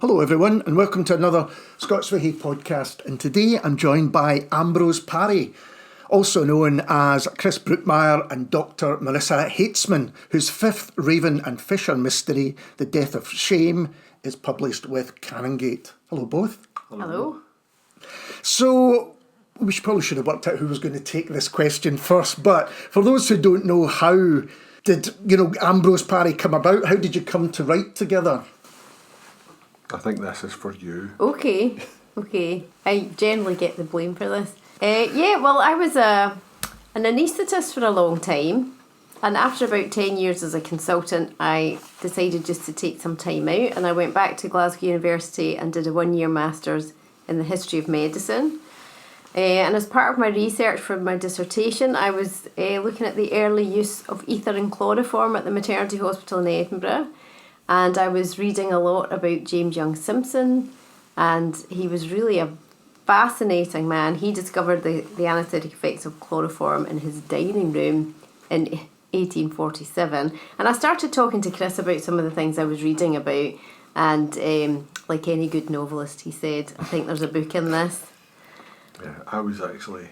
Hello everyone and welcome to another Scots Whay Hae podcast, and today I'm joined by Ambrose Parry, also known as Chris Brookmeyer, and Dr. Marissa Hatesman, whose fifth Raven and Fisher mystery, The Death of Shame, is published with Canongate. Hello both. Hello. So we probably should have worked out who was going to take this question first, but for those who don't know, how did Ambrose Parry come about? How did you come to write together? I think this is for you. Okay. I generally get the blame for this. I was an anaesthetist for a long time, and after about 10 years as a consultant, I decided just to take some time out, and I went back to Glasgow University and did a 1-year Masters in the History of Medicine. And as part of my research for my dissertation, I was looking at the early use of ether and chloroform at the maternity hospital in Edinburgh. And I was reading a lot about James Young Simpson, and he was really a fascinating man. He discovered the anaesthetic effects of chloroform in his dining room in 1847. And I started talking to Chris about some of the things I was reading about, and like any good novelist, he said, I think there's a book in this. Yeah, I was actually...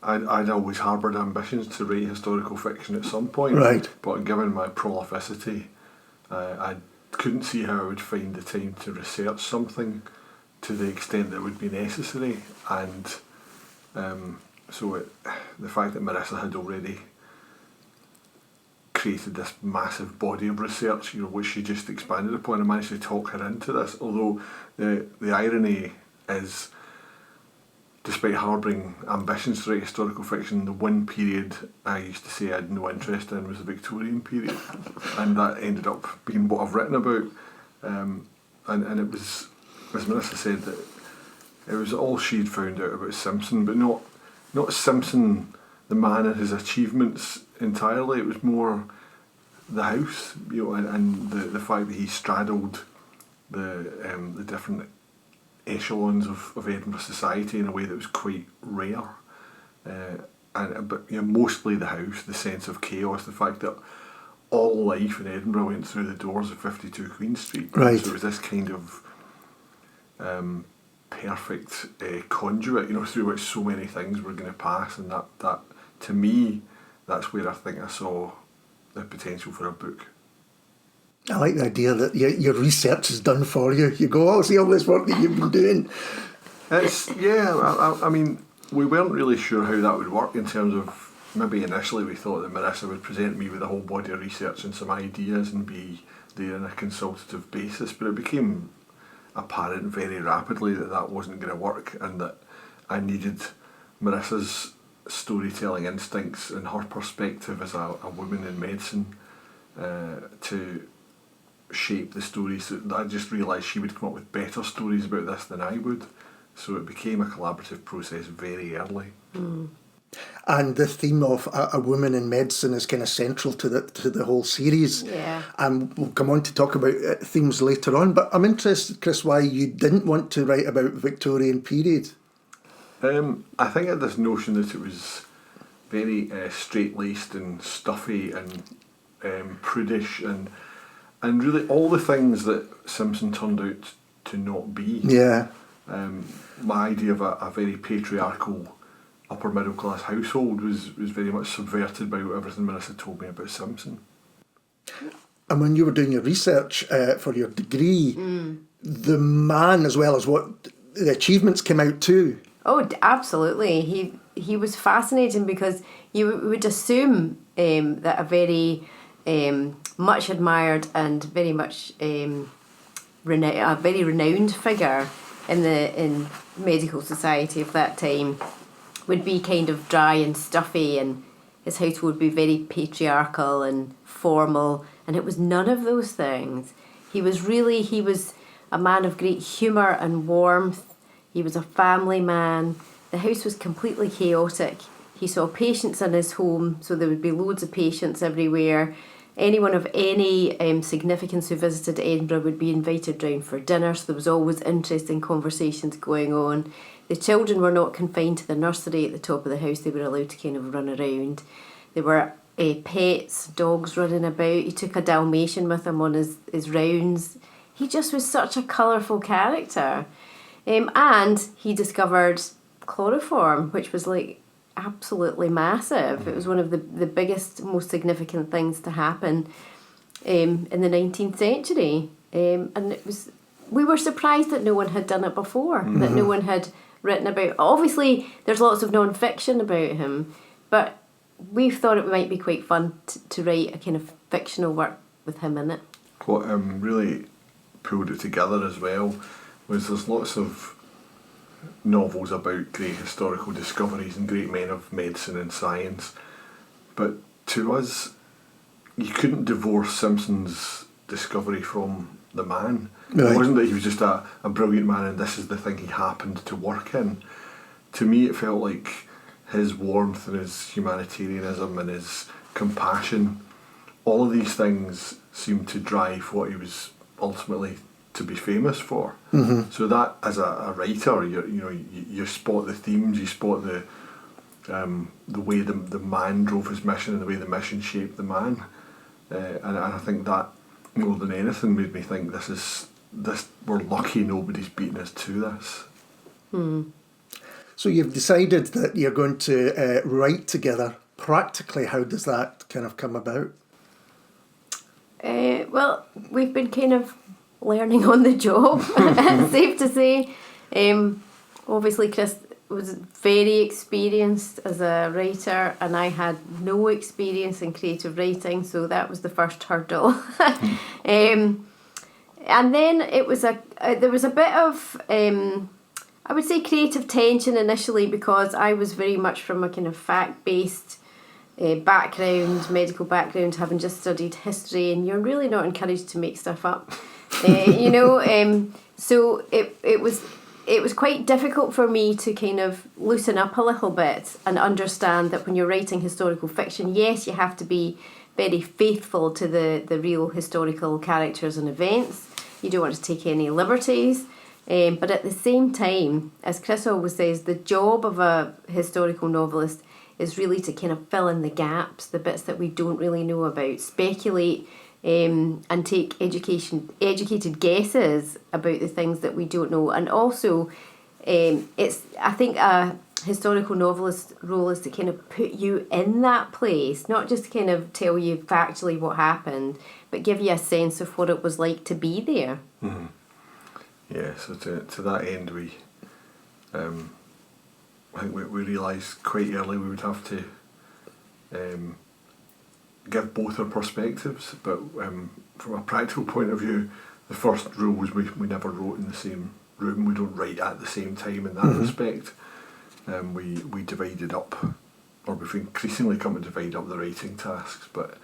I'd always harboured ambitions to write historical fiction at some point. Right. But given my prolificity, I couldn't see how I would find the time to research something to the extent that would be necessary, and the fact that Marissa had already created this massive body of research, which she just expanded upon, and managed to talk her into this. Although the irony is, despite harbouring ambitions to write historical fiction, the one period I used to say I had no interest in was the Victorian period, and that ended up being what I've written about. And it was, as Marissa said, that it was all she'd found out about Simpson, but not Simpson, the man and his achievements entirely. It was more the house, and the fact that he straddled the different echelons of Edinburgh society in a way that was quite rare, but mostly the house, the sense of chaos, the fact that all life in Edinburgh went through the doors of 52 Queen Street. Right. So it was this kind of perfect conduit, through which so many things were going to pass, and that to me, that's where I think I saw the potential for a book. I like the idea that your research is done for you. You go, oh, see all this work that you've been doing. I mean, we weren't really sure how that would work in terms of, maybe initially we thought that Marissa would present me with a whole body of research and some ideas and be there on a consultative basis, but it became apparent very rapidly that wasn't going to work, and that I needed Marissa's storytelling instincts and her perspective as a woman in medicine to shape the stories. I just realised she would come up with better stories about this than I would, so it became a collaborative process very early. And the theme of a woman in medicine is kind of central to the whole series. Yeah. And we'll come on to talk about themes later on, but I'm interested, Chris, why you didn't want to write about Victorian period. I think I had this notion that it was very straight-laced and stuffy and prudish and really all the things that Simpson turned out to not be. Yeah. My idea of a very patriarchal upper middle class household was very much subverted by everything Marissa told me about Simpson. And when you were doing your research for your degree, the man, as well as what the achievements, came out too. Oh, absolutely. He was fascinating, because you would assume that a very much admired and very much a very renowned figure in medical society of that time would be kind of dry and stuffy, and his house would be very patriarchal and formal, and it was none of those things. He was a man of great humour and warmth. He was a family man. The house was completely chaotic. He saw patients in his home, so there would be loads of patients everywhere. Anyone of any significance who visited Edinburgh would be invited round for dinner, so there was always interesting conversations going on. The children were not confined to the nursery at the top of the house. They were allowed to kind of run around. There were pets, dogs running about. He took a Dalmatian with him on his rounds. he just was such a colourful character. And he discovered chloroform, which was like absolutely massive. It was one of the biggest, most significant things to happen in the 19th century. And we were surprised that no one had done it before, that no one had written about. Obviously, there's lots of non-fiction about him, but we thought it might be quite fun to write a kind of fictional work with him in it. What really pulled it together as well was there's lots of novels about great historical discoveries and great men of medicine and science, but to us, you couldn't divorce Simpson's discovery from the man. Right. It wasn't that he was just a brilliant man and this is the thing he happened to work in. To me, it felt like his warmth and his humanitarianism and his compassion, all of these things seemed to drive what he was ultimately to be famous for. So that, as a writer, you spot the themes, you spot the way the man drove his mission and the way the mission shaped the man, and I think that more than anything made me think this we're lucky nobody's beaten us to this. So you've decided that you're going to write together. Practically, how does that kind of come about? Well, we've been kind of learning on the job, safe to say. Obviously, Chris was very experienced as a writer, and I had no experience in creative writing, so that was the first hurdle. And then it was there was a bit of I would say creative tension initially, because I was very much from a kind of fact-based background, medical background, having just studied history, and you're really not encouraged to make stuff up, so it was quite difficult for me to kind of loosen up a little bit and understand that when you're writing historical fiction, yes, you have to be very faithful to the real historical characters and events. You don't want to take any liberties. But at the same time, as Chris always says, the job of a historical novelist is really to kind of fill in the gaps, the bits that we don't really know about, speculate, and take educated guesses about the things that we don't know. And also, I think a historical novelist role is to kind of put you in that place, not just kind of tell you factually what happened, but give you a sense of what it was like to be there. Mm-hmm. Yeah, so to that end, I think we realised quite early we would have to give both our perspectives, but from a practical point of view, the first rule was we never wrote in the same room. We don't write at the same time in that respect. We divided up, or we've increasingly come to divide up the writing tasks, but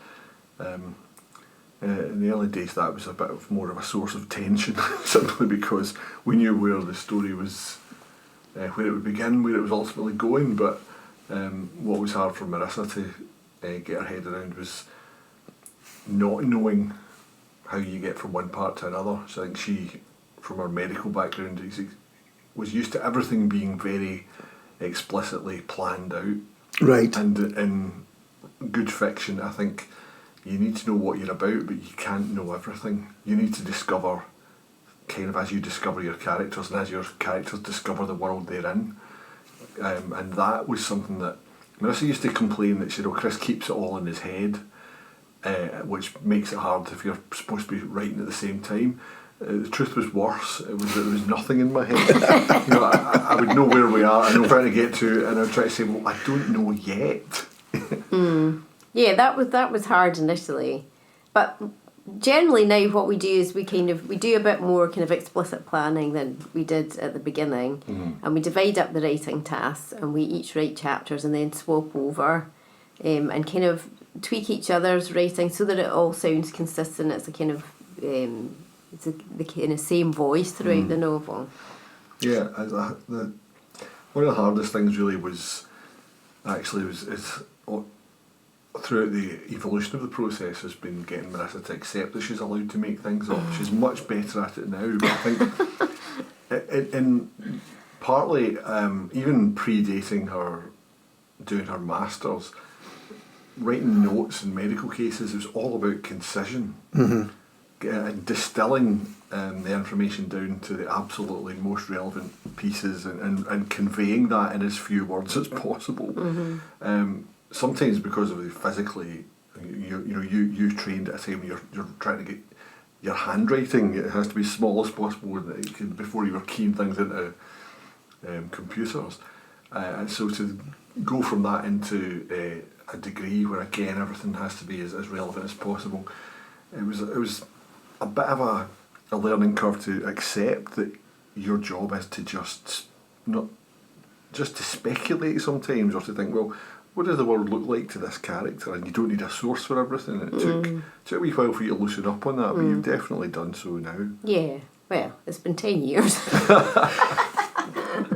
in the early days that was a bit of more of a source of tension, simply because we knew where the story was, where it would begin, where it was ultimately going, but what was hard for Marissa to get her head around was not knowing how you get from one part to another. So I think she, from her medical background, was used to everything being very explicitly planned out. Right. And in good fiction, I think you need to know what you're about, but you can't know everything. You need to discover, kind of as you discover your characters and as your characters discover the world they're in. And that was something that Marissa used to complain that, Chris keeps it all in his head, which makes it hard if you're supposed to be writing at the same time. The truth was worse. There was nothing in my head. I would know where we are, I know where to get to, and I would try to say, well, I don't know yet. Yeah, that was hard initially, but generally now what we do is we do a bit more kind of explicit planning than we did at the beginning, and we divide up the writing tasks, and we each write chapters and then swap over, and kind of tweak each other's writing so that it all sounds consistent. It's a kind of the kind of same voice throughout the novel. Yeah, one of the hardest things really was throughout the evolution of the process has been getting Marissa to accept that she's allowed to make things up. She's much better at it now, but I think in partly even predating her doing her masters, writing notes in medical cases, it was all about concision. and distilling the information down to the absolutely most relevant pieces and conveying that in as few words as possible. Sometimes because of the physically, you trained at a time when you're trying to get your handwriting, it has to be as small as possible before you were keying things into computers. And so to go from that into a degree where again everything has to be as relevant as possible, it was a bit of a learning curve to accept that your job is to just to speculate sometimes, or to think, well, what does the world look like to this character? And you don't need a source for everything. It took a wee while for you to loosen up on that, but you've definitely done so now. Yeah, well, it's been 10 years.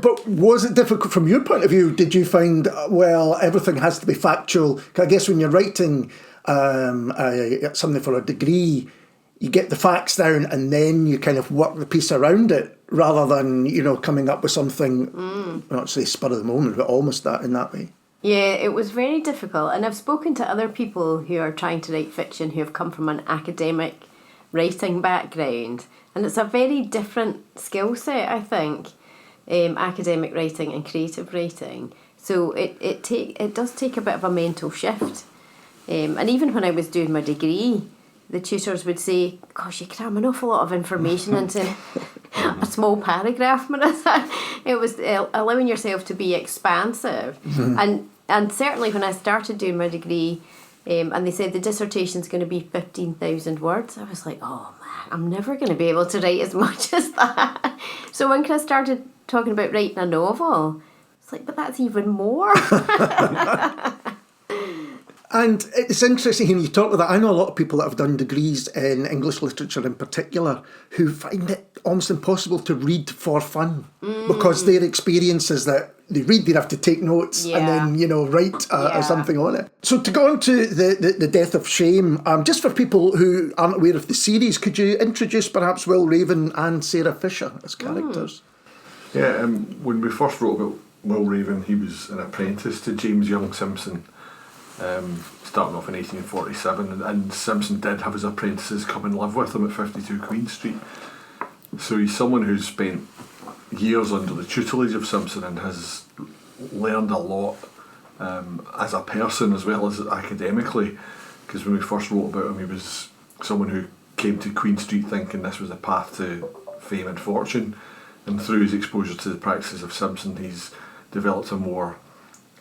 But was it difficult from your point of view? Did you find, well, everything has to be factual? I guess when you're writing something for a degree, you get the facts down and then you kind of work the piece around it, rather than, coming up with something, not say spur of the moment, but almost that in that way. Yeah, it was very difficult. And I've spoken to other people who are trying to write fiction who have come from an academic writing background. And it's a very different skill set, I think, academic writing and creative writing. So it does take a bit of a mental shift. And even when I was doing my degree, the tutors would say, gosh, you cram an awful lot of information into a small paragraph, Marissa. It was allowing yourself to be expansive. And certainly when I started doing my degree, and they said the dissertation's going to be 15,000 words, I was like, oh man, I'm never going to be able to write as much as that. So when Chris started talking about writing a novel, it's like, but that's even more. And it's interesting when you talk about that. I know a lot of people that have done degrees in English literature in particular who find it almost impossible to read for fun because their experience is that they read, they have to take notes and then, write or something on it. So to go on to the Death of Shame, just for people who aren't aware of the series, could you introduce perhaps Will Raven and Sarah Fisher as characters? Yeah, when we first wrote about Will Raven, he was an apprentice to James Young Simpson. Starting off in 1847, and Simpson did have his apprentices come and live with him at 52 Queen Street. So he's someone who's spent years under the tutelage of Simpson and has learned a lot as a person as well as academically, because when we first wrote about him, he was someone who came to Queen Street thinking this was a path to fame and fortune, and through his exposure to the practices of Simpson, he's developed a more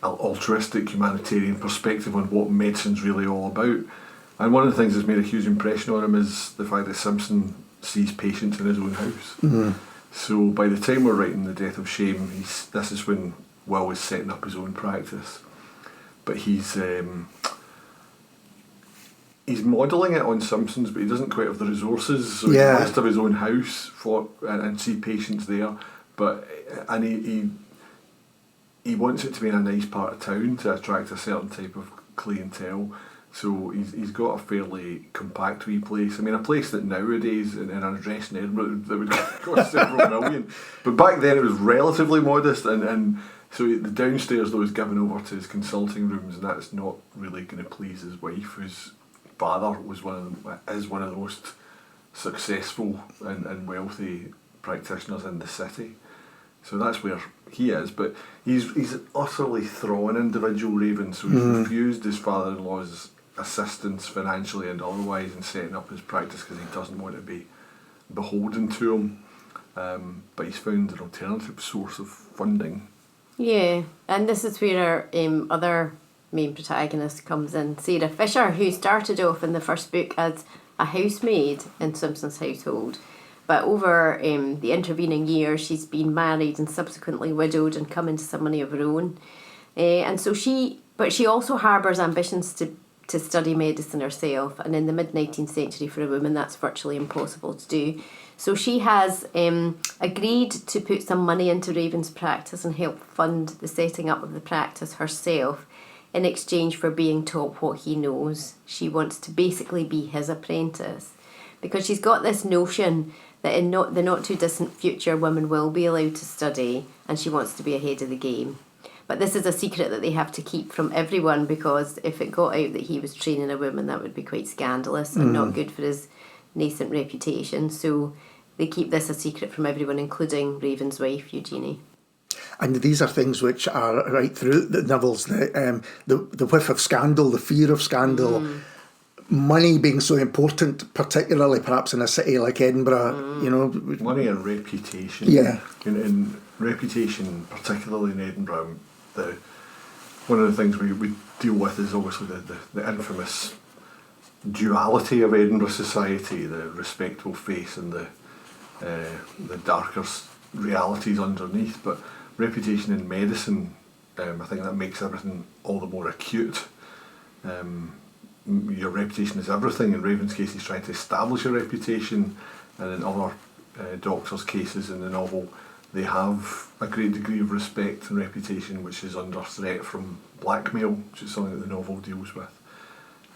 altruistic humanitarian perspective on what medicine's really all about. And one of the things that's made a huge impression on him is the fact that Simpson sees patients in his own house. So by the time we're writing The Death of Shame, this is when Will is setting up his own practice, but he's modelling it on Simpson's, but he doesn't quite have the resources, so he wants to have his own house and see patients there, he wants it to be in a nice part of town to attract a certain type of clientele. So he's got a fairly compact wee place. I mean, a place that nowadays in an address in Edinburgh that would cost several million. But back then it was relatively modest, and so the downstairs though is given over to his consulting rooms, and that's not really going to please his wife, whose father is one of the most successful and wealthy practitioners in the city. So that's where he is, but he's an utterly thrawn individual, Raven, so he's refused his father-in-law's assistance financially and otherwise in setting up his practice because he doesn't want to be beholden to him, but he's found an alternative source of funding. Yeah, and this is where our other main protagonist comes in, Sarah Fisher, who started off in the first book as a housemaid in Simpson's household. But over the intervening years, she's been married and subsequently widowed and come into some money of her own. And so she also harbours ambitions to study medicine herself. And in the mid-19th century, for a woman, that's virtually impossible to do. So she has agreed to put some money into Raven's practice and help fund the setting up of the practice herself in exchange for being taught what he knows. She wants to basically be his apprentice, because she's got this notion that in the not too distant future women will be allowed to study, and she wants to be ahead of the game. But this is a secret that they have to keep from everyone, because if it got out that he was training a woman, that would be quite scandalous and not good for his nascent reputation. So they keep this a secret from everyone, including Raven's wife, Eugenie. And these are things which are right through the novels, the whiff of scandal, the fear of scandal, money being so important, particularly perhaps in a city like Edinburgh, you know. Money and reputation. Yeah. In reputation, particularly in Edinburgh, one of the things we deal with is obviously the infamous duality of Edinburgh society, the respectable face and the darker realities underneath. But reputation in medicine, I think that makes everything all the more acute. Your reputation is everything. In Raven's case, he's trying to establish a reputation, and in other doctors' cases in the novel, they have a great degree of respect and reputation, which is under threat from blackmail, which is something that the novel deals with.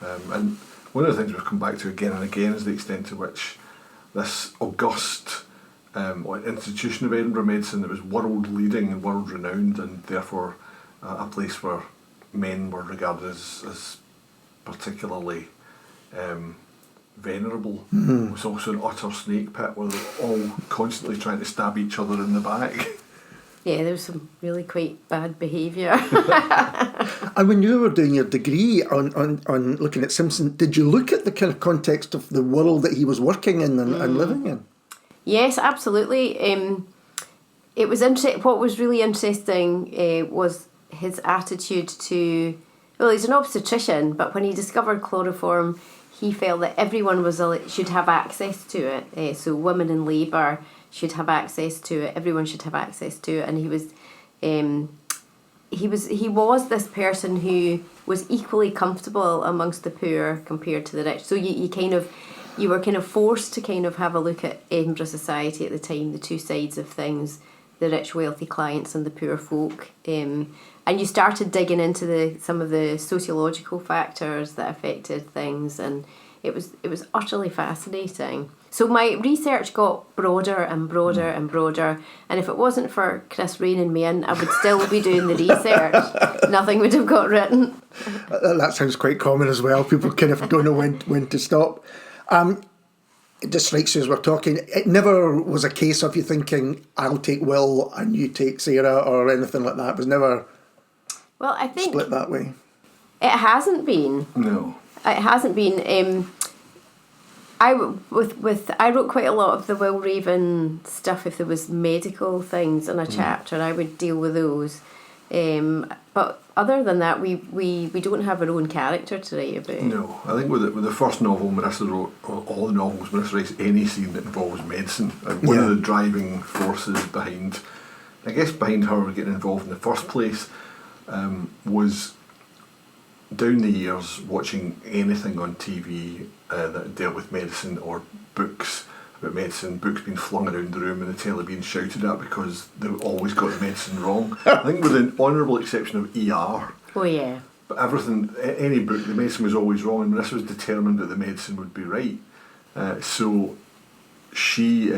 And one of the things we've come back to again and again is the extent to which this august institution of Edinburgh medicine that was world-leading and world-renowned, and therefore a place where men were regarded as particularly venerable, was also an utter snake pit where they were all constantly trying to stab each other in the back. Yeah, there was some really quite bad behaviour. And when you were doing your degree on looking at Simpson, did you look at the kind of context of the world that he was working in and living in? Yes, absolutely. It was what was really interesting was his attitude to. Well, he's an obstetrician, but when he discovered chloroform, he felt that everyone should have access to it. So women in labour should have access to it. Everyone should have access to it, and he was this person who was equally comfortable amongst the poor compared to the rich. So you were kind of forced to kind of have a look at Edinburgh society at the time, the two sides of things, the rich wealthy clients and the poor folk. And you started digging into some of the sociological factors that affected things, and it was utterly fascinating. So my research got broader and broader and broader, and if it wasn't for Chris reining me in, I would still be doing the research. Nothing would have got written. That sounds quite common as well. People kind of don't know when to stop. It just strikes you as we're talking, it never was a case of you thinking, I'll take Will and you take Sarah or anything like that. It was never I think split that way. It hasn't been. No. It hasn't been. I wrote quite a lot of the Will Raven stuff. If there was medical things in a chapter, I would deal with those. But other than that, we don't have our own character to write about. No, I think with the first novel, Marissa wrote, or all the novels, Marissa writes any scene that involves medicine. And one of the driving forces behind her getting involved in the first place was down the years watching anything on TV that dealt with medicine, or books about medicine, books being flung around the room and the telly being shouted at because they always got the medicine wrong. I think with an honourable exception of ER. Oh yeah. But everything, any book, the medicine was always wrong, and Marissa was determined that the medicine would be right. So she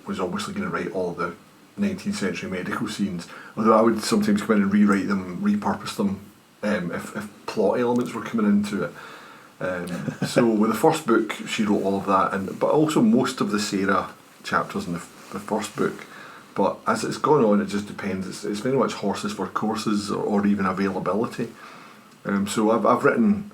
was obviously going to write all the 19th century medical scenes, although I would sometimes come in and rewrite them, repurpose them, if plot elements were coming into it. So with the first book, she wrote all of that, but also most of the Sarah chapters in the first book. But as it's gone on, it just depends. It's very much horses for courses, or even availability. So I've written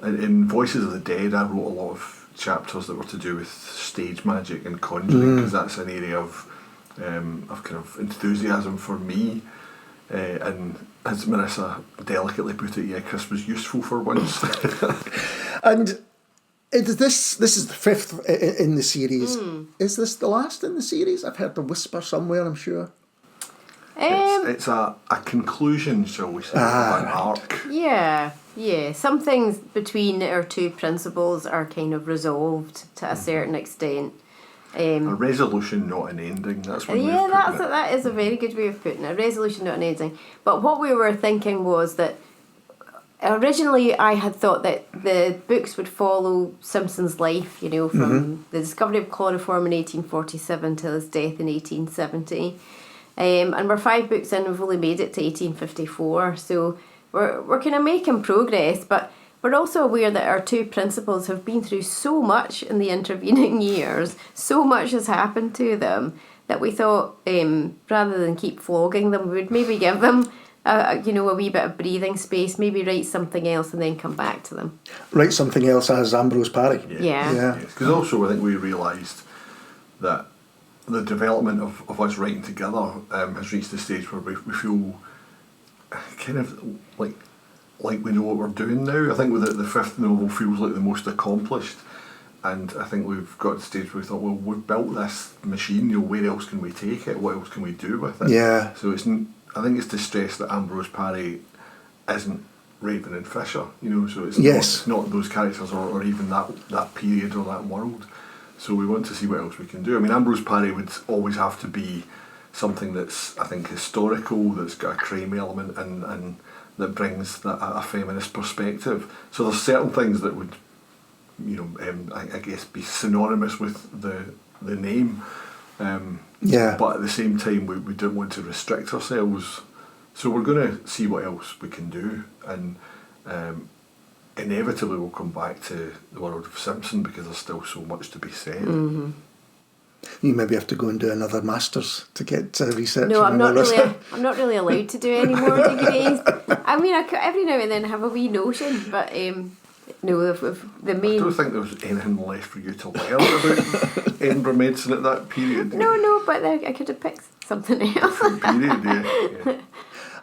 in Voices of the Dead. I wrote a lot of chapters that were to do with stage magic and conjuring, because that's an area of kind of enthusiasm for me. And as Marissa delicately put it, yeah, Chris was useful for once. And this is the fifth in the series. Is this the last in the series? I've heard a whisper somewhere, I'm sure. It's a conclusion, shall we say, of an arc. Yeah. Some things between our two principals are kind of resolved to a certain extent. A resolution, not an ending. That's one way of putting it. That is a very good way of putting it. A resolution, not an ending. But what we were thinking was that originally I had thought that the books would follow Simpson's life, from the discovery of chloroform in 1847 till his death in 1870. And we're 5 books in, we've only made it to 1854. So we're kind of making progress, but we're also aware that our two principals have been through so much in the intervening years, so much has happened to them, that we thought rather than keep flogging them, we would maybe give them a wee bit of breathing space, maybe write something else and then come back to them. Write something else as Ambrose Parry. Yeah. Because also I think we realised that the development of us writing together has reached the stage where we feel kind of like we know what we're doing now. I think with the fifth novel feels like the most accomplished, and I think we've got to the stage where we thought, well, we've built this machine, where else can we take it? What else can we do with it? Yeah. So I think it's to stress that Ambrose Parry isn't Raven and Fisher, so it's not those characters or even that period or that world. So we want to see what else we can do. I mean, Ambrose Parry would always have to be something that's, I think, historical, that's got a crime element and that brings a feminist perspective. So there's certain things that would, I guess, be synonymous with the name. But at the same time, we don't want to restrict ourselves. So we're going to see what else we can do, and inevitably we'll come back to the world of Simpson because there's still so much to be said. Mm-hmm. You maybe have to go and do another master's to get research. No, I'm not really allowed to do any more degrees. I mean, I could every now and then have a wee notion, but no, the main. I don't think there was anything left for you to learn about Edinburgh medicine at that period. No, but I could have picked something else. Yeah.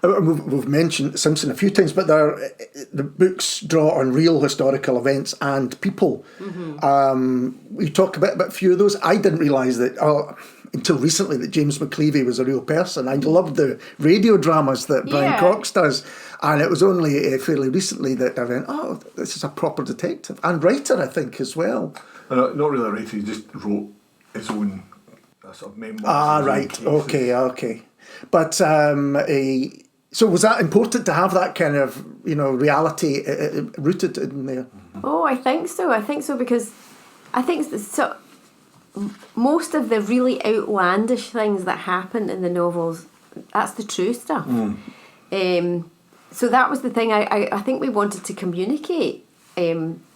We've mentioned Simpson a few times, but the books draw on real historical events and people. Mm-hmm. We talk about a few of those. I didn't realise that until recently that James McCleavey was a real person. I loved the radio dramas that Brian Cox does, and it was only fairly recently that I went, oh, this is a proper detective and writer, I think, as well. Not really a writer. He just wrote his own sort of memoirs. Ah, right. Okay. But so was that important to have that kind of, reality rooted in there? Oh, I think so because I think most of the really outlandish things that happen in the novels, that's the true stuff. So that was the thing. I think we wanted to communicate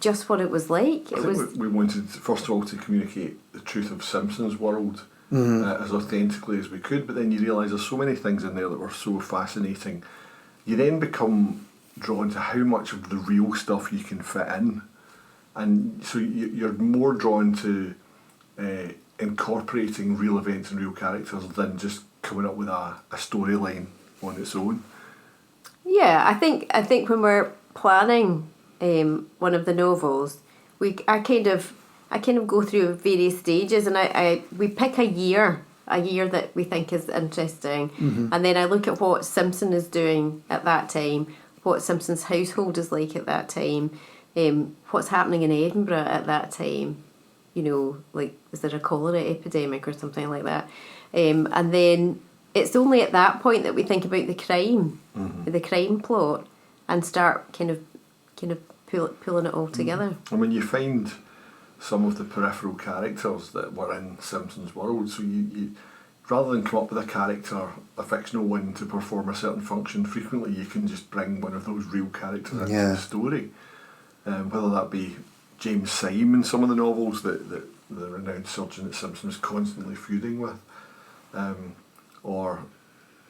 just what it was like. We wanted, first of all, to communicate the truth of Simpson's world. As authentically as we could, but then you realise there's so many things in there that were so fascinating. You then become drawn to how much of the real stuff you can fit in, and so you're more drawn to incorporating real events and real characters than just coming up with a storyline on its own. Yeah, I think when we're planning one of the novels, I kind of go through various stages, and we pick a year that we think is interesting, and then I look at what Simpson is doing at that time, what Simpson's household is like at that time, what's happening in Edinburgh at that time, like is there a cholera epidemic or something like that, and then it's only at that point that we think about the crime plot, and start kind of pulling it all together. I mean, you find some of the peripheral characters that were in Simpson's world, so you rather than come up with a fictional one to perform a certain function, frequently you can just bring one of those real characters into the story, whether that be James Syme in some of the novels that the renowned surgeon that Simpson is constantly feuding with, or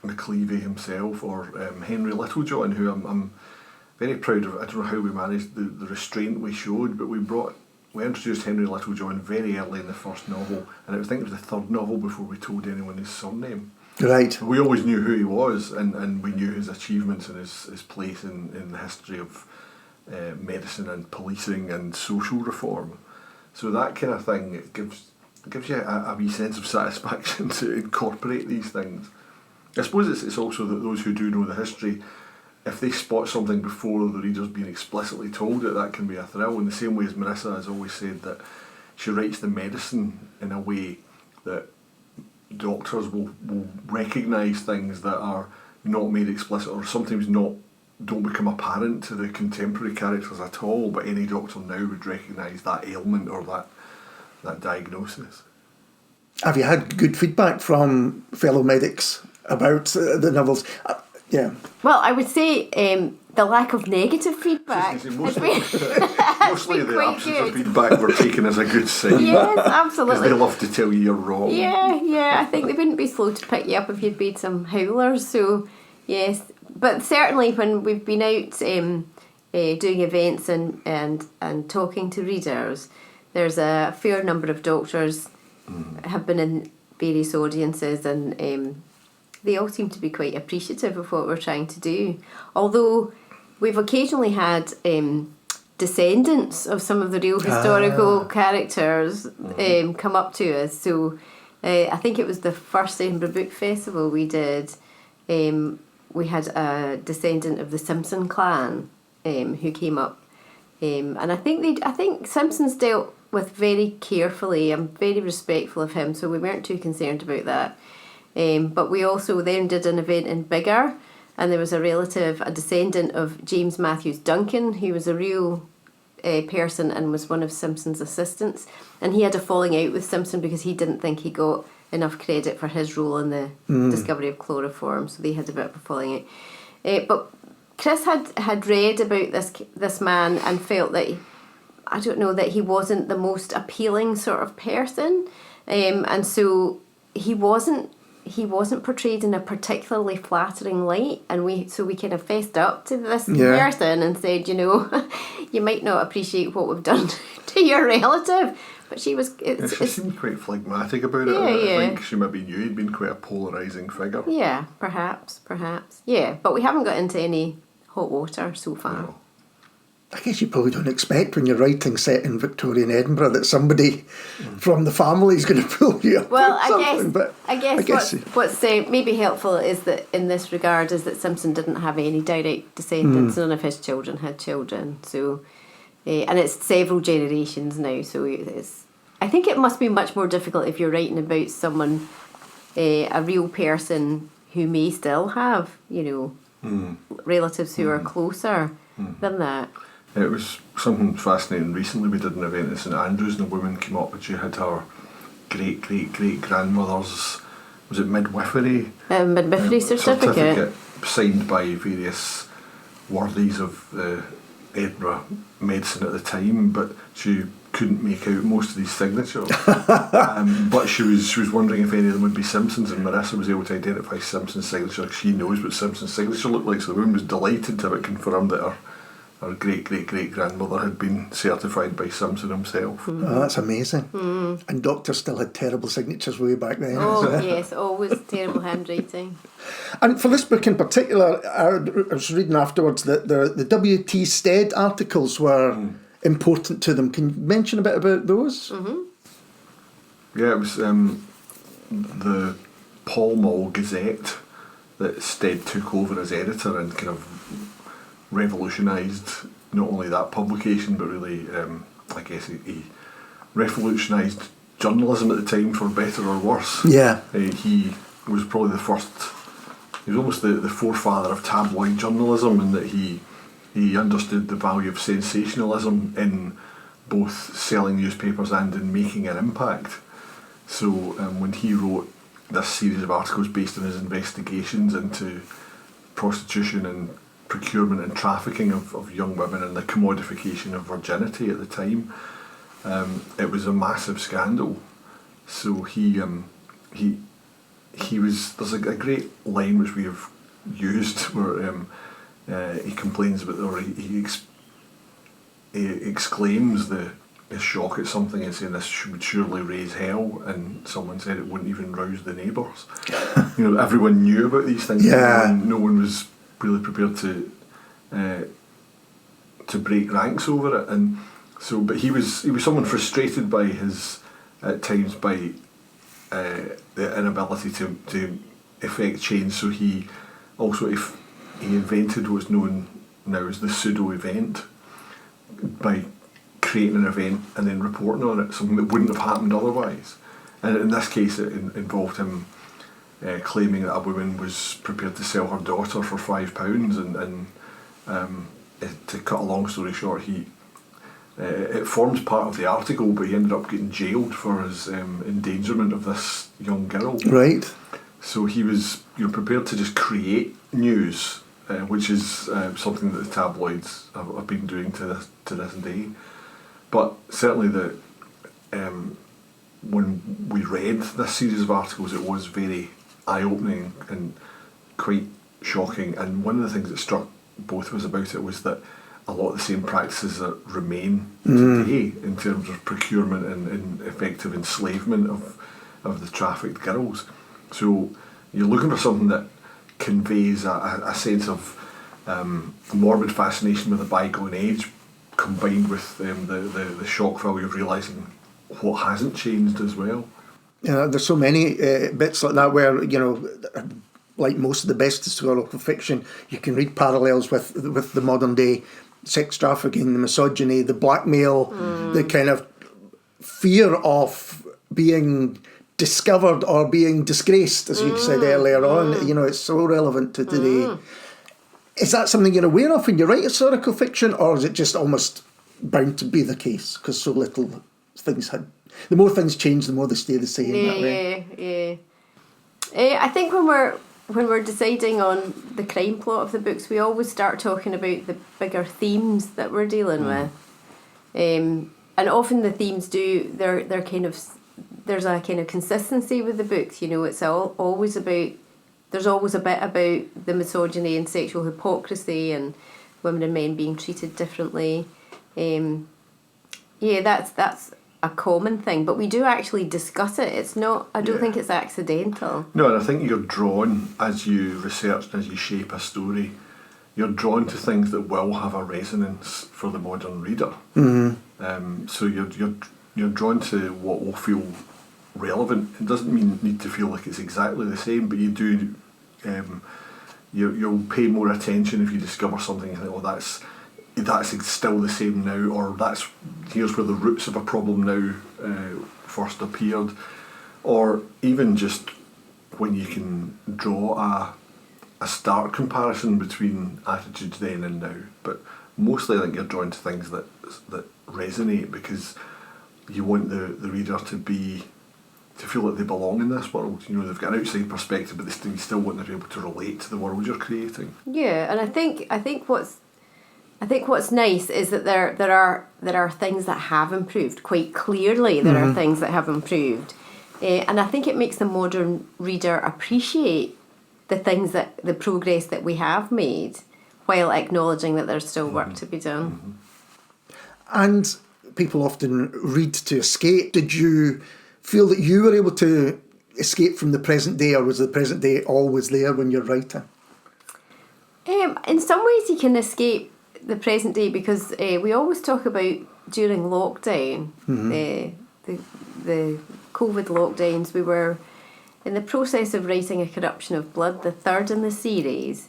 McCleavey himself, or Henry Littlejohn, who I'm very proud of. I don't know how we managed the restraint we showed, but we introduced Henry Littlejohn very early in the first novel, and I think it was the third novel before we told anyone his surname. Right. We always knew who he was, and we knew his achievements and his place in the history of medicine and policing and social reform. So that kind of thing, it gives you a wee sense of satisfaction to incorporate these things. I suppose it's also that those who do know the history, if they spot something before the reader's been explicitly told it, that can be a thrill, in the same way as Marissa has always said that she writes the medicine in a way that doctors will recognise things that are not made explicit, or sometimes don't become apparent to the contemporary characters at all, but any doctor now would recognise that ailment or that diagnosis. Have you had good feedback from fellow medics about the novels? Yeah. Well, I would say the lack of negative feedback Mostly mostly the quite absence good. of feedback we're taken as a good sign. Yes, Because absolutely. they love to tell you you're wrong. Yeah, I think they wouldn't be slow to pick you up if you'd made some howlers. So, yes, but certainly when we've been out doing events and talking to readers, there's a fair number of doctors have been in various audiences, and they all seem to be quite appreciative of what we're trying to do. Although we've occasionally had descendants of some of the real historical characters come up to us. So I think it was the first Edinburgh Book Festival we did. We had a descendant of the Simpson clan who came up, and I think Simpson's dealt with very carefully. I'm very respectful of him, so we weren't too concerned about that. But we also then did an event in Biggar, and there was a descendant of James Matthews Duncan, who was a real person and was one of Simpson's assistants. And he had a falling out with Simpson because he didn't think he got enough credit for his role in the discovery of chloroform, so they had a bit of a falling out. But Chris had read about this man and felt that, that he wasn't the most appealing sort of person, and so he wasn't portrayed in a particularly flattering light, and we kind of fessed up to this person and said, you might not appreciate what we've done to your relative, but she was. She seemed quite phlegmatic about it. I think she maybe knew he'd been quite a polarising figure. Yeah, perhaps. Yeah, but we haven't got into any hot water so far. No. I guess you probably don't expect when you're writing set in Victorian Edinburgh that somebody from the family is going to pull you up. Well, I guess what's maybe helpful is that in this regard is that Simpson didn't have any direct descendants. None of his children had children. So, and it's several generations now. So I think it must be much more difficult if you're writing about someone, a real person who may still have, relatives who are closer than that. It was something fascinating. Recently we did an event at St Andrews, and a woman came up and she had her great-great-great-grandmother's, was it midwifery? Midwifery certificate. Signed by various worthies of Edinburgh medicine at the time, but she couldn't make out most of these signatures. But she was wondering if any of them would be Simpson's, and Marissa was able to identify Simpson's signature. She knows what Simpson's signature looked like, so the woman was delighted to have it confirmed that her great-great-great-grandmother had been certified by Simpson himself. Oh, that's amazing. And doctors still had terrible signatures way back then. Oh, yes, always terrible handwriting. And for this book in particular, I was reading afterwards that the W.T. Stead articles were important to them. Can you mention a bit about those? Yeah, it was the Pall Mall Gazette that Stead took over as editor and kind of revolutionised not only that publication, but really, I guess he revolutionised journalism at the time, for better or worse. Yeah. He was probably the first, he was almost the forefather of tabloid journalism, in that he understood the value of sensationalism in both selling newspapers and in making an impact. So when he wrote this series of articles based on his investigations into prostitution and procurement and trafficking of young women and the commodification of virginity at the time, it was a massive scandal. So he was, there's a great line which we have used where he complains about, or he exclaims his shock at something and saying this would surely raise hell, and someone said it wouldn't even rouse the neighbours. Everyone knew about these things. Yeah. No one was really prepared to break ranks over it, and so. But he was someone frustrated by at times by the inability to effect change. So he also he invented what's known now as the pseudo event, by creating an event and then reporting on it, something that wouldn't have happened otherwise. And in this case, it involved him claiming that a woman was prepared to sell her daughter for £5, and to cut a long story short, it forms part of the article, but he ended up getting jailed for his endangerment of this young girl. Right. So he was prepared to just create news which is something that the tabloids have been doing to this day. But certainly when we read this series of articles, it was very eye-opening and quite shocking. And one of the things that struck both of us about it was that a lot of the same practices that remain today in terms of procurement and effective enslavement of the trafficked girls. So you're looking for something that conveys a sense of morbid fascination with a bygone age, combined with the shock value of realising what hasn't changed as well. Yeah, there's so many bits like that where, like most of the best historical fiction, you can read parallels with the modern day sex trafficking, the misogyny, the blackmail, the kind of fear of being discovered or being disgraced, as you said earlier on. It's so relevant to today. Is that something you're aware of when you write historical fiction, or is it just almost bound to be the case because so little things had? The more things change, the more they stay the same. I think when we're deciding on the crime plot of the books, we always start talking about the bigger themes that we're dealing with, and often the themes they're kind of, there's a kind of consistency with the books. It's always about, there's always a bit about the misogyny and sexual hypocrisy and women and men being treated differently. That's a common thing, but we do actually discuss it. It's not, I don't think it's accidental. No, and I think you're drawn, as you research and as you shape a story, you're drawn to things that will have a resonance for the modern reader. So you're drawn to what will feel relevant. It doesn't need to feel like it's exactly the same, but you do. You'll pay more attention if you discover something and think, oh, that's still the same now, or here's where the roots of a problem now first appeared, or even just when you can draw a stark comparison between attitudes then and now. But mostly I think you're drawn to things that resonate because you want the reader to feel like they belong in this world. They've got an outside perspective, but you still want them to be able to relate to the world you're creating. Yeah, and I think what's nice is that there are things that have improved quite clearly. There are things that have improved, and I think it makes the modern reader appreciate the progress that we have made, while acknowledging that there's still work to be done. And people often read to escape. Did you feel that you were able to escape from the present day, or was the present day always there when you're writing? In some ways, you can escape the present day because we always talk about during lockdown, the COVID lockdowns. We were in the process of writing A Corruption of Blood, the third in the series,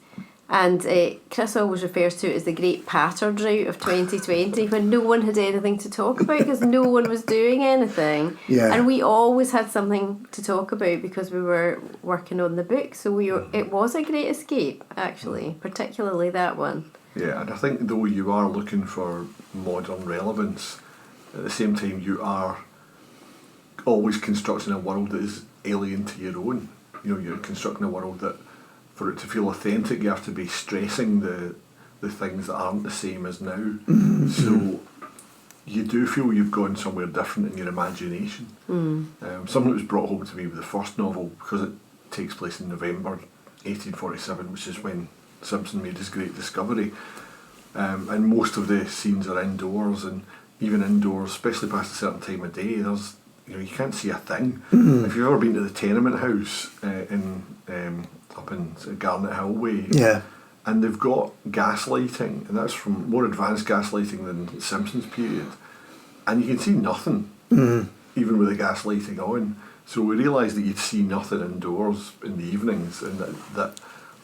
and Chris always refers to it as the great patter drought of 2020, when no one had anything to talk about because no one was doing anything. And we always had something to talk about because we were working on the book, so it was a great escape, actually, particularly that one. Yeah, and I think though you are looking for modern relevance, at the same time you are always constructing a world that is alien to your own. You're constructing a world that, for it to feel authentic, you have to be stressing the things that aren't the same as now. So you do feel you've gone somewhere different in your imagination. Something that was brought home to me with the first novel, because it takes place in November 1847, which is when Simpson made his great discovery, and most of the scenes are indoors, and even indoors, especially past a certain time of day, there's you can't see a thing. If you've ever been to the tenement house up in Garnet Hill Way, and they've got gas lighting, and that's from more advanced gas lighting than Simpson's period, and you can see nothing, even with the gas lighting on. So we realised that you'd see nothing indoors in the evenings, and that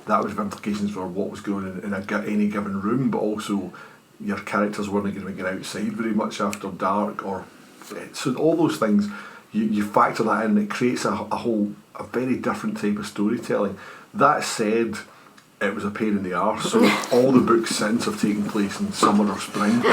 would have implications for what was going on in any given room, but also your characters weren't going to be going outside very much after dark, so all those things, you factor that in, it creates a very different type of storytelling. That said, it was a pain in the arse, so all the books since have taken place in summer or spring.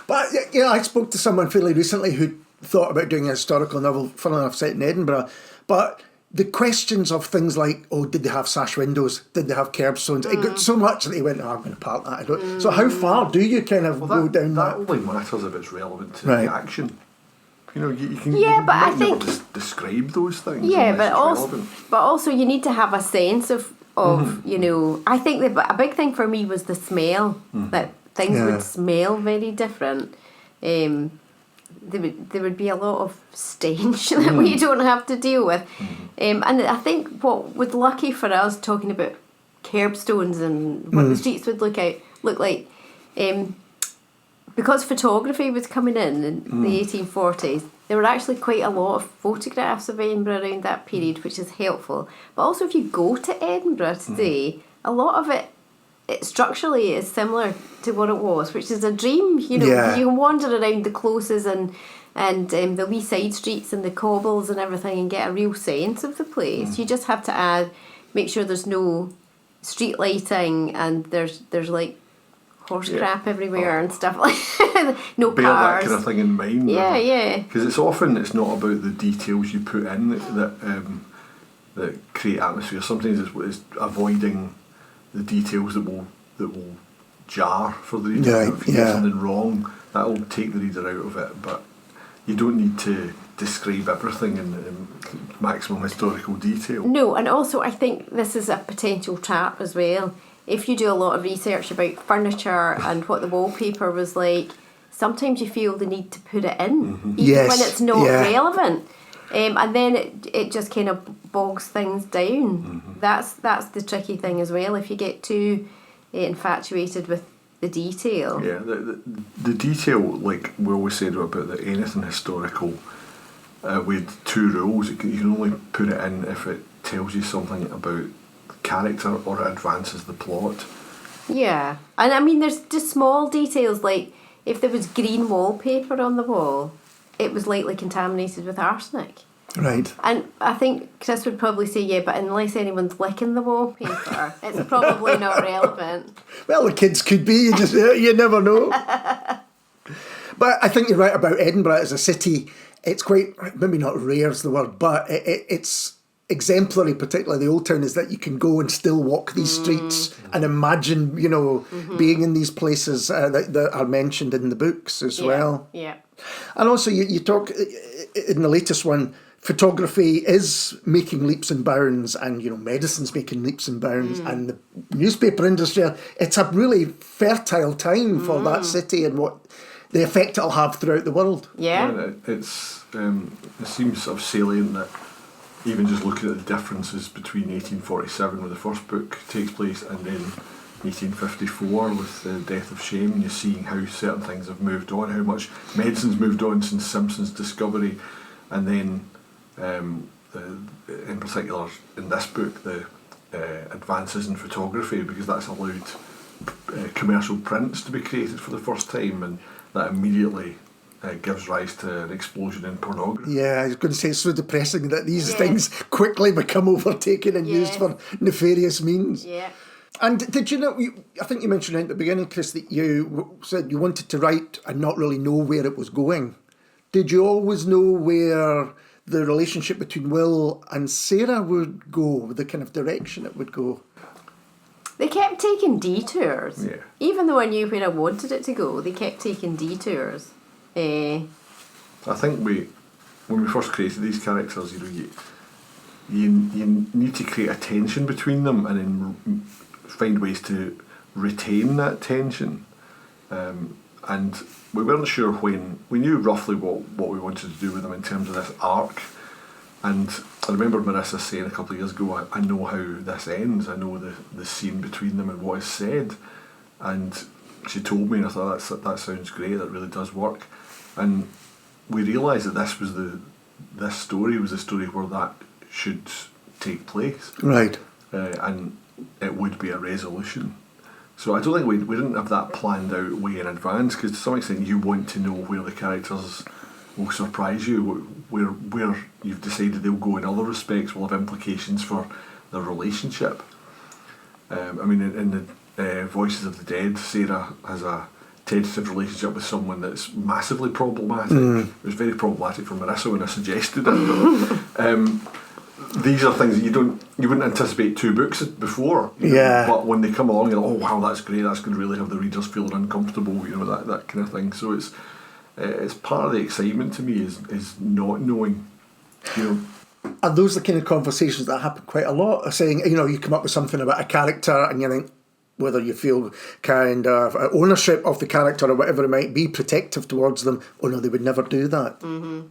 But I spoke to someone fairly recently who thought about doing a historical novel, funnily enough, set in Edinburgh, but the questions of things like, oh, did they have sash windows? Did they have curbstones? It got so much that he went, oh, I'm going to park that. I don't. So how far do you kind of go down that? That only matters if it's relevant to Right. the action. You know, you can. Yeah, you but I might think- never describe those things. Yeah, unless but it's relevant. also you need to have a sense of you know. I think that a big thing for me was the smell, that things Yeah. would smell very different. There would be a lot of stench that we don't have to deal with, and I think what was lucky for us talking about curbstones and what the streets would look like. Because photography was coming in the 1840s, there were actually quite a lot of photographs of Edinburgh around that period, which is helpful. But also if you go to Edinburgh today, a lot of it structurally is similar to what it was, which is a dream. You know, Yeah. you can wander around the closes and the wee side streets and the cobbles and everything and get a real sense of the place. You just have to make sure there's no street lighting and there's like horse crap everywhere and stuff like no Bear cars. that kind of thing in mind. Yeah. Because it's not about the details you put in that create atmosphere. Sometimes it's avoiding the details that will jar for the reader. Right, If you get something wrong, that'll take the reader out of it. But you don't need to describe everything in maximum historical detail. No, and also I think this is a potential trap as well. If you do a lot of research about furniture and what the wallpaper was like, sometimes you feel the need to put it in, even when it's not relevant. And then it just kind of bogs things down. That's the tricky thing as well. If you get too infatuated with the detail. Yeah, the detail, like we always said about that anything historical, with two rules. You can only put it in if it tells you something about character or it advances the plot. Yeah, and I mean there's just small details like if there was green wallpaper on the wall, it was likely contaminated with arsenic. Right. And I think Chris would probably say, yeah, but unless anyone's licking the wallpaper, it's probably not relevant. Well, the kids could be. You never know. But I think you're right about Edinburgh as a city. It's quite, maybe not rare is the word, but it's exemplary, particularly the Old Town, is that you can go and still walk these streets and imagine, being in these places that are mentioned in the books as well. Yeah. And also you talk, in the latest one, photography is making leaps and bounds, and medicine's making leaps and bounds, and the newspaper industry, it's a really fertile time for that city and what the effect it'll have throughout the world. Yeah. It seems sort of salient that even just looking at the differences between 1847, where the first book takes place, and then 1854 with the death of Shame, and you're seeing how certain things have moved on, how much medicine's moved on since Simpson's discovery, and then in particular in this book the advances in photography, because that's allowed commercial prints to be created for the first time, and that immediately gives rise to an explosion in pornography. Yeah, I was going to say it's so depressing that these things quickly become overtaken and used for nefarious means. Yeah. And did you know, I think you mentioned at the beginning, Chris, that you said you wanted to write and not really know where it was going. Did you always know where the relationship between Will and Sarah would go, the kind of direction it would go? They kept taking detours. Yeah. Even though I knew where I wanted it to go, they kept taking detours. I think when we first created these characters, you need to create a tension between them and then find ways to retain that tension. And we weren't sure when. We knew roughly what we wanted to do with them in terms of this arc. And I remember Marissa saying a couple of years ago, I know how this ends. I know the scene between them and what is said. And she told me, and I thought, that sounds great, that really does work. And we realised that this story was a story where that should take place. Right. And it would be a resolution. So I don't think we didn't have that planned out way in advance, because to some extent you want to know where the characters will surprise you, where you've decided they'll go in other respects will have implications for their relationship. I mean, in the Voices of the Dead, Sarah has a tentative relationship with someone that's massively problematic. It was very problematic for Marissa when I suggested it. these are things that you wouldn't anticipate 2 books before. But when they come along, you're like, oh wow, that's great. That's going to really have the readers feeling uncomfortable. That kind of thing. So it's part of the excitement to me is not knowing. Are those the kind of conversations that happen quite a lot? Saying, you come up with something about a character and you think whether you feel kind of ownership of the character or whatever it might be, protective towards them. Oh no, they would never do that. Mm-hmm.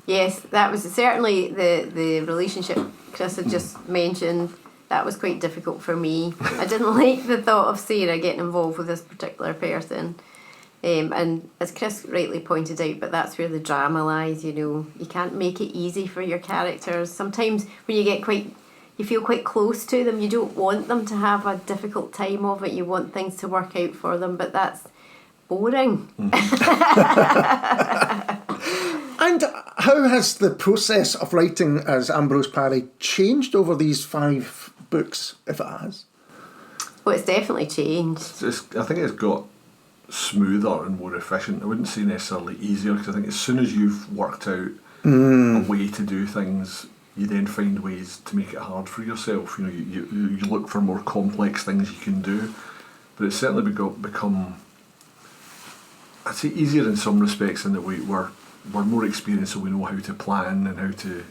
Yes, that was certainly the relationship Chris had just mentioned. That was quite difficult for me. I didn't like the thought of Sarah getting involved with this particular person. And as Chris rightly pointed out, but that's where the drama lies, You can't make it easy for your characters. Sometimes when you feel quite close to them, you don't want them to have a difficult time of it. You want things to work out for them, but that's boring. And how has the process of writing as Ambrose Parry changed over these 5 books, if it has? Well, it's definitely changed. I think it's got smoother and more efficient. I wouldn't say necessarily easier, because I think as soon as you've worked out a way to do things, you then find ways to make it hard for yourself. You look for more complex things you can do, but it's certainly become, I'd say, easier in some respects in that we're more experienced, so we know how to plan and how to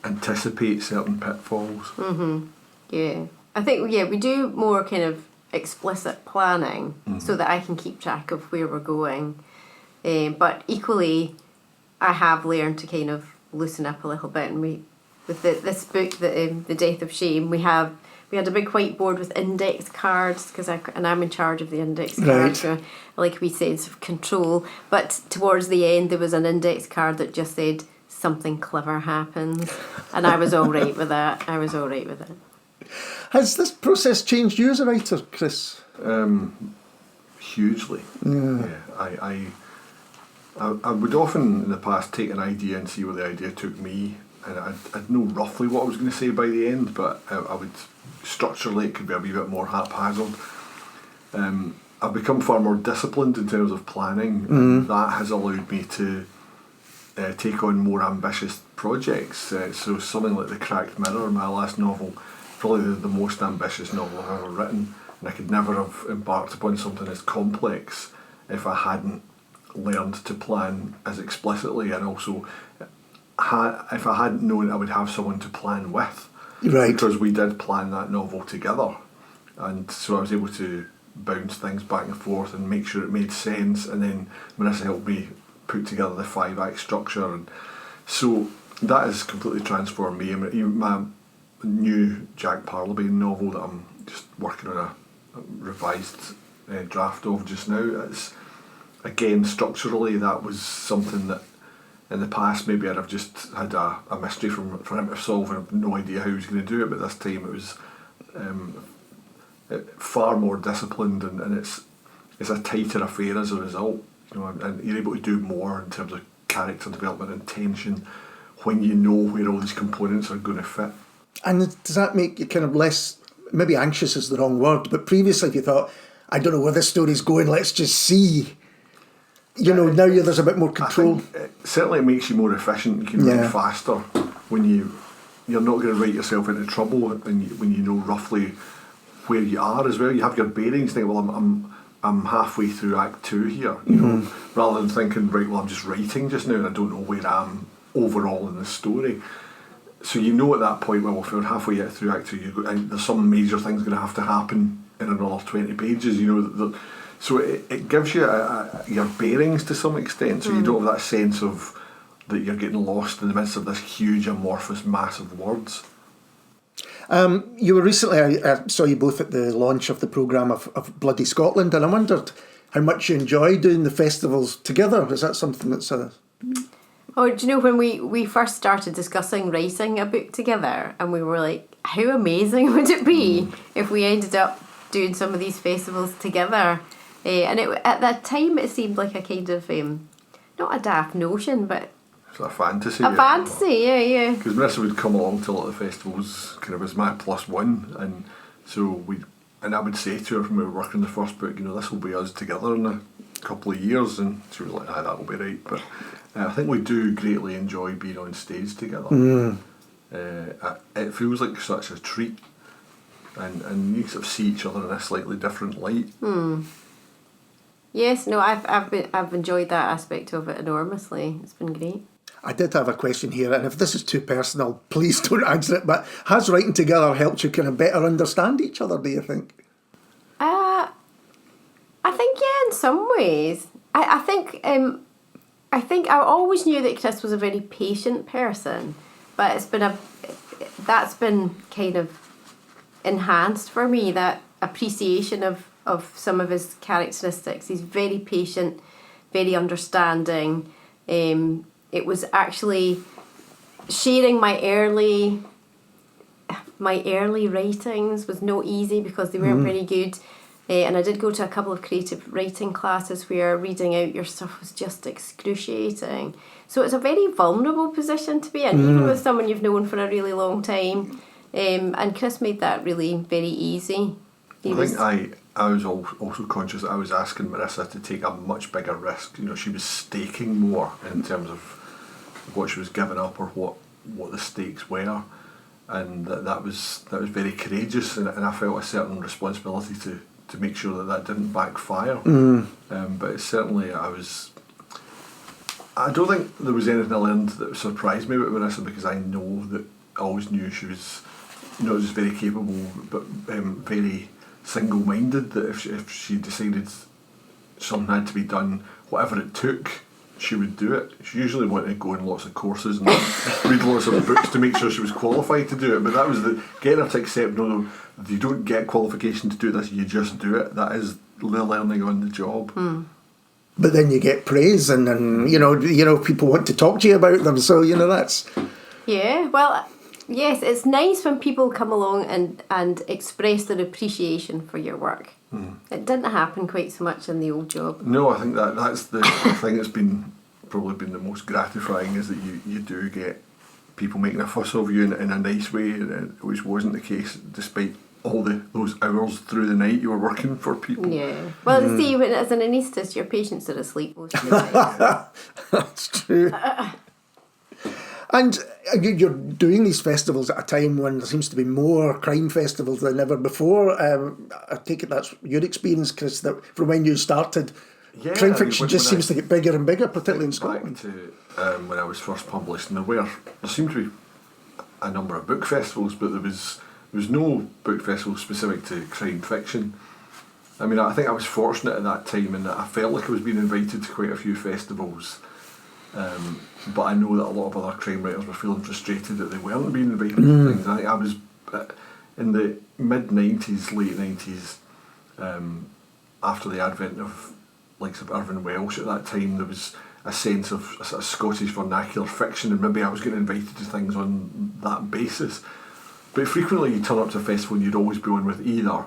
anticipate certain pitfalls. Mm-hmm. Yeah, I think we do more kind of explicit planning so that I can keep track of where we're going. But equally, I have learned to kind of loosen up a little bit. And with this book, The Death of Shame, we had a big whiteboard with index cards and I'm in charge of the index cards. So I like a wee sense of control. But towards the end, there was an index card that just said something clever happens, and I was all right with that. Has this process changed you as a writer, Chris? Hugely. Yeah. I would often in the past take an idea and see where the idea took me, and I'd know roughly what I was going to say by the end, but I would structurally it could be a wee bit more haphazard. I've become far more disciplined in terms of planning, and that has allowed me to take on more ambitious projects. So something like The Cracked Mirror, my last novel, probably the most ambitious novel I've ever written, and I could never have embarked upon something as complex if I hadn't learned to plan as explicitly, and also if I hadn't known I would have someone to plan with. Right. Because we did plan that novel together, and so I was able to bounce things back and forth and make sure it made sense, and then Marissa helped me put together the 5-act structure, and so that has completely transformed me. Even my new Jack Parlebane novel that I'm just working on a revised draft of just now, it's again structurally that was something that in the past maybe I'd have just had a mystery for him to solve and I have no idea how he was going to do it, but this time it was far more disciplined, and it's a tighter affair as a result, and you're able to do more in terms of character development and tension when you know where all these components are going to fit. And does that make you kind of less, maybe anxious is the wrong word, but previously if you thought, I don't know where this story's going, let's just see, now there's a bit more control. Certainly it makes you more efficient. You can write faster when you're not going to write yourself into trouble, and when you know roughly where you are as well. You have your bearings. Think, well, I'm halfway through Act 2 here, rather than thinking, right, well, I'm just writing just now and I don't know where I am overall in the story. So at that point, well, if you're halfway through Act 2, and there's some major things going to have to happen in another 20 pages, so it gives you your bearings to some extent, so you don't have that sense of that you're getting lost in the midst of this huge amorphous mass of words. You were recently, I saw you both at the launch of the programme of Bloody Scotland, and I wondered how much you enjoy doing the festivals together. Is that something that's Oh, do you know, when we first started discussing writing a book together, and we were like, how amazing would it be if we ended up doing some of these festivals together? And at that time it seemed like a kind of, not a daft notion, but it's a fantasy. Yeah. Because Marissa would come along to a lot of the festivals kind of as my +1, and so I would say to her when we were working the first book, this will be us together in a couple of years, and she was like, that will be right. But I think we do greatly enjoy being on stage together. It feels like such a treat, and you sort of see each other in a slightly different light. Yes, no, I've enjoyed that aspect of it enormously. It's been great. I did have a question here, and if this is too personal, please don't answer it, but has writing together helped you kind of better understand each other, do you think? I think, yeah, in some ways. I think I always knew that Chris was a very patient person, but that's been kind of enhanced for me, that appreciation of some of his characteristics. He's very patient, very understanding. It was actually sharing my early writings was no easy because they weren't very good. And I did go to a couple of creative writing classes where reading out your stuff was just excruciating. So it's a very vulnerable position to be in, even with someone you've known for a really long time. And Chris made that really very easy. I was also conscious that I was asking Marissa to take a much bigger risk. You know, she was staking more in terms of what she was giving up or what the stakes were, and that was very courageous, and I felt a certain responsibility to make sure that didn't backfire. But it's certainly I don't think there was anything I learned that surprised me about Marissa, because I always knew she was not just very capable but very single-minded, that if she decided something had to be done, whatever it took, she would do it. She usually wanted to go in lots of courses and read lots of books to make sure she was qualified to do it, but that was getting her to accept, no, you don't get qualification to do this, you just do it. That is the learning on the job. But then you get praise, and you know people want to talk to you about them, so that's... Yeah, well, yes, it's nice when people come along and express their appreciation for your work. It didn't happen quite so much in the old job. No, I think that's the thing that's probably been the most gratifying, is that you do get people making a fuss of you in a nice way, which wasn't the case despite all those hours through the night you were working for people. Yeah. Well, see, as an anaesthetist, your patients are asleep most of the time. That's true. And you're doing these festivals at a time when there seems to be more crime festivals than ever before. I take it that's your experience, Chris, that from when you started, crime fiction just seems to get bigger and bigger, particularly in Scotland. Back to when I was first published, and there seemed to be a number of book festivals, but there was no book festival specific to crime fiction. I mean, I think I was fortunate at that time in that I felt like I was being invited to quite a few festivals. But I know that a lot of other crime writers were feeling frustrated that they weren't being invited to things. I think I was in the mid-90s, late 90s, after the advent of likes of Irvine Welsh. At that time there was a sense of a sort of Scottish vernacular fiction, and maybe I was getting invited to things on that basis. But frequently you turn up to a festival and you'd always be on with either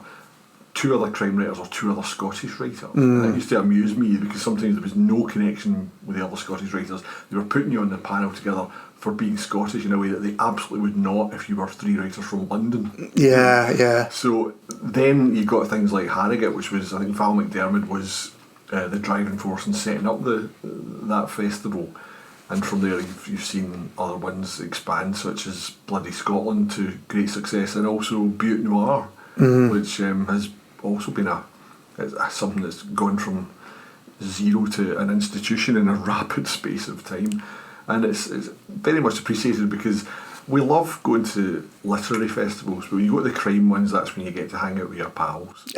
two other crime writers or two other Scottish writers. And it used to amuse me because sometimes there was no connection with the other Scottish writers. They were putting you on the panel together for being Scottish in a way that they absolutely would not if you were three writers from London. Yeah. So then you got things like Harrogate, which was, I think Val McDermid was the driving force in setting up that festival. And from there you've seen other ones expand, such as Bloody Scotland, to great success, and also Butte Noir, which has also been something that's gone from zero to an institution in a rapid space of time. And it's very much appreciated because we love going to literary festivals, but when you go to the crime ones, that's when you get to hang out with your pals.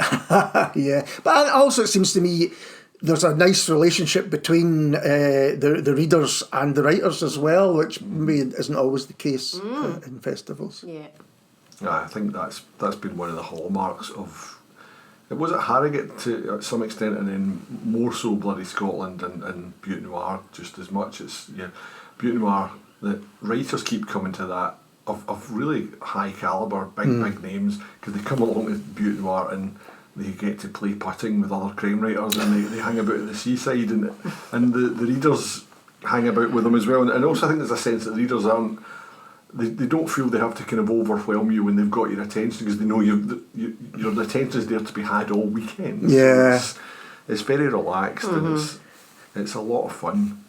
Yeah, but also it seems to me there's a nice relationship between the readers and the writers as well, which maybe isn't always the case in festivals. Yeah. I think that's been one of the hallmarks of... It was at Harrogate to some extent, and then more so Bloody Scotland and Butte Noir just as much. Butte Noir, the writers keep coming to that of really high calibre, big names, because they come along to Butte Noir and they get to play putting with other crime writers, and they hang about at the seaside, and the readers hang about with them as well. And also I think there's a sense that the readers aren't... They don't feel they have to kind of overwhelm you when they've got your attention, because they know your attention is there to be had all weekend. Yeah. So it's very relaxed, and it's a lot of fun.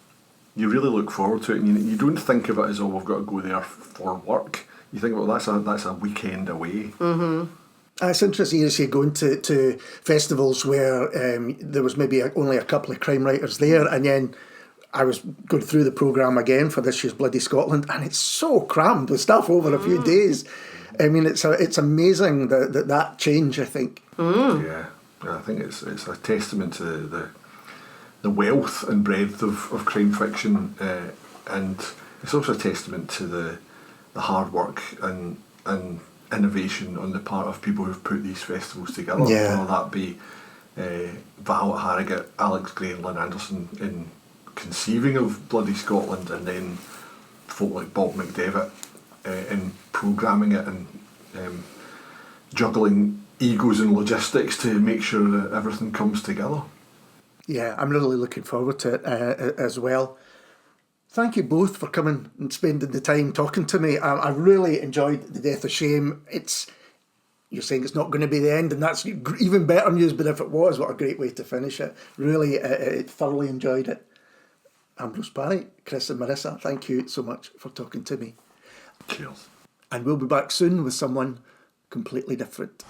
you really look forward to it, and you don't think of it as, oh, we've got to go there for work. You think, well, that's a weekend away. Mm-hmm. It's interesting you see going to festivals where there was maybe only a couple of crime writers there, and then I was going through the programme again for this year's Bloody Scotland, and it's so crammed with stuff over a few days. I mean, it's amazing that change, I think. Yeah, I think it's a testament to the wealth and breadth of crime fiction, and it's also a testament to the hard work and innovation on the part of people who've put these festivals together. Yeah. Whether that be Val Harrogate, Alex Gray and Lynn Anderson in conceiving of Bloody Scotland, and then folk like Bob McDevitt in programming it and juggling egos and logistics to make sure that everything comes together. Yeah, I'm really looking forward to it as well. Thank you both for coming and spending the time talking to me. I really enjoyed The Death of Shame. You're saying it's not going to be the end, and that's even better news, but if it was, what a great way to finish it. Really, thoroughly enjoyed it. Ambrose, Parry, Chris and Marissa, thank you so much for talking to me. Cheers. And we'll be back soon with someone completely different.